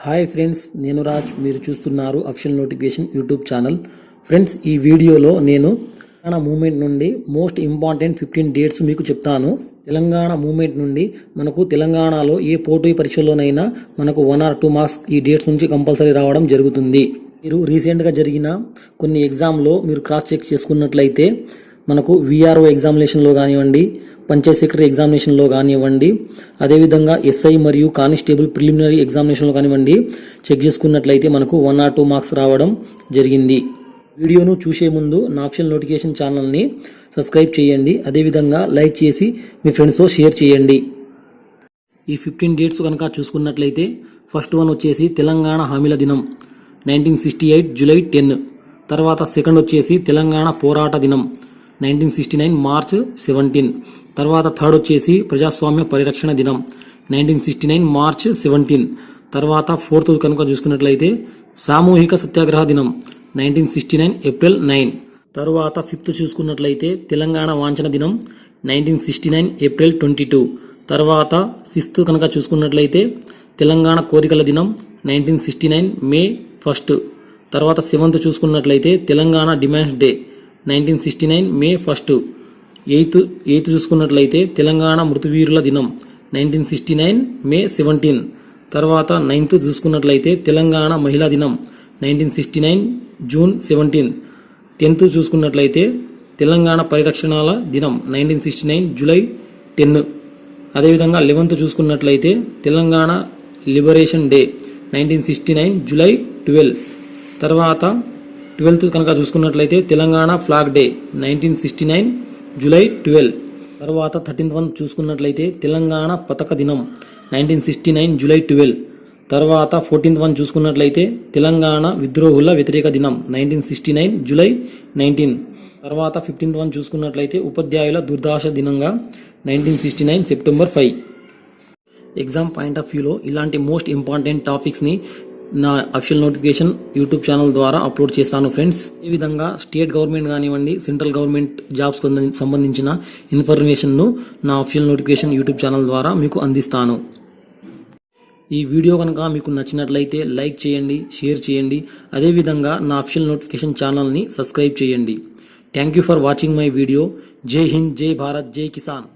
Hi friends, నేను రాజ్. మీరు చూస్తున్నారు official notification YouTube channel. Friends, ఈ వీడియోలో నేను తెలంగాణ మూవ్మెంట్ నుండి మోస్ట్ ఇంపార్టెంట్ 15 డేట్స్ మీకు చెప్తాను. తెలంగాణ మూవ్మెంట్ నుండి మనకు తెలంగాణలో ఏ పోటీ పరీక్షల్లోనైనా మనకు 1 or 2 మార్క్స్ ఈ డేట్స్ నుంచి కంపల్సరీ రావడం జరుగుతుంది. మీరు రీసెంట్గా జరిగిన కొన్ని ఎగ్జామ్లో మీరు క్రాస్ చెక్ చేసుకున్నట్లయితే మనకు విఆర్ఓ ఎగ్జామినేషన్లో కానివ్వండి, పంచాయత్ సెక్రటరీ ఎగ్జామినేషన్లో కానివ్వండి, అదేవిధంగా ఎస్ఐ మరియు కానిస్టేబుల్ ప్రిలిమినరీ ఎగ్జామినేషన్లో కానివ్వండి, చెక్ చేసుకున్నట్లయితే మనకు 1 or 2 మార్క్స్ రావడం జరిగింది. వీడియోను చూసే ముందు నా అఫీషియల్ నోటిఫికేషన్ ఛానల్ని సబ్స్క్రైబ్ చేయండి. అదేవిధంగా లైక్ చేసి మీ ఫ్రెండ్స్తో షేర్ చేయండి. ఈ 15 డేట్స్ కనుక చూసుకున్నట్లయితే ఫస్ట్ వన్ వచ్చేసి తెలంగాణ హామీల దినం 1968 జూలై 10. తర్వాత సెకండ్ వచ్చేసి తెలంగాణ పోరాట దినం 1969 మార్చ్ 17. తర్వాత థర్డ్ వచ్చేసి ప్రజాస్వామ్య పరిరక్షణ దినం 1969 మార్చ్ 17. తర్వాత ఫోర్త్ కనుక చూసుకున్నట్లయితే సామూహిక సత్యాగ్రహ దినం 1969 ఏప్రిల్ 9. తర్వాత ఫిఫ్త్ చూసుకున్నట్లయితే తెలంగాణ వాంఛన దినం 1969 ఏప్రిల్ 22. తర్వాత సిక్స్త్ కనుక చూసుకున్నట్లయితే తెలంగాణ కోరికల దినం 1969 మే 1. తర్వాత సెవెంత్ చూసుకున్నట్లయితే తెలంగాణ డిమాండ్స్ డే 1969 మే 1. ఎయిత్ చూసుకున్నట్లయితే తెలంగాణ మృతువీరుల దినం 1969 మే 17. తర్వాత 9th చూసుకున్నట్లయితే తెలంగాణ మహిళా దినం 1969 జూన్ 17. 10th చూసుకున్నట్లయితే తెలంగాణ పరిరక్షణల దినం 1969 జూలై 10. అదేవిధంగా 11th చూసుకున్నట్లయితే తెలంగాణ లిబరేషన్ డే 1969 జూలై 12. తర్వాత 12th కనుక చూసుకున్నట్లయితే తెలంగాణ ఫ్లాగ్ డే 1969 జూలై 12. తర్వాత 13th వన్ చూసుకున్నట్లయితే తెలంగాణ పతాక దినం 1969 జూలై 12. తర్వాత 14th వన్ చూసుకున్నట్లయితే తెలంగాణ విద్రోహుల వ్యతిరేక దినం 1969 జూలై 19. తర్వాత 15th వన్ చూసుకున్నట్లయితే ఉపాధ్యాయుల దుర్దశ దినంగా 1969 సెప్టెంబర్ 5. ఎగ్జామ్ పాయింట్ ఆఫ్ వ్యూలో ఇలాంటి మోస్ట్ ఇంపార్టెంట్ టాపిక్స్ని నా అఫీషియల్ నోటిఫికేషన్ యూట్యూబ్ ఛానల్ ద్వారా అప్లోడ్ చేస్తాను ఫ్రెండ్స్. ఈ విధంగా స్టేట్ గవర్నమెంట్ కానివ్వండి, సెంట్రల్ గవర్నమెంట్ జాబ్స్ సంబంధించిన ఇన్ఫర్మేషన్ను నా అఫీషియల్ నోటిఫికేషన్ యూట్యూబ్ ఛానల్ ద్వారా మీకు అందిస్తాను. ఈ వీడియో కనుక మీకు నచ్చినట్లయితే లైక్ చేయండి, షేర్ చేయండి. అదేవిధంగా నా అఫీషియల్ నోటిఫికేషన్ ఛానల్ని సబ్స్క్రైబ్ చేయండి. Thank you for watching my video. జై హింద్, జై భారత్, జై కిసాన్.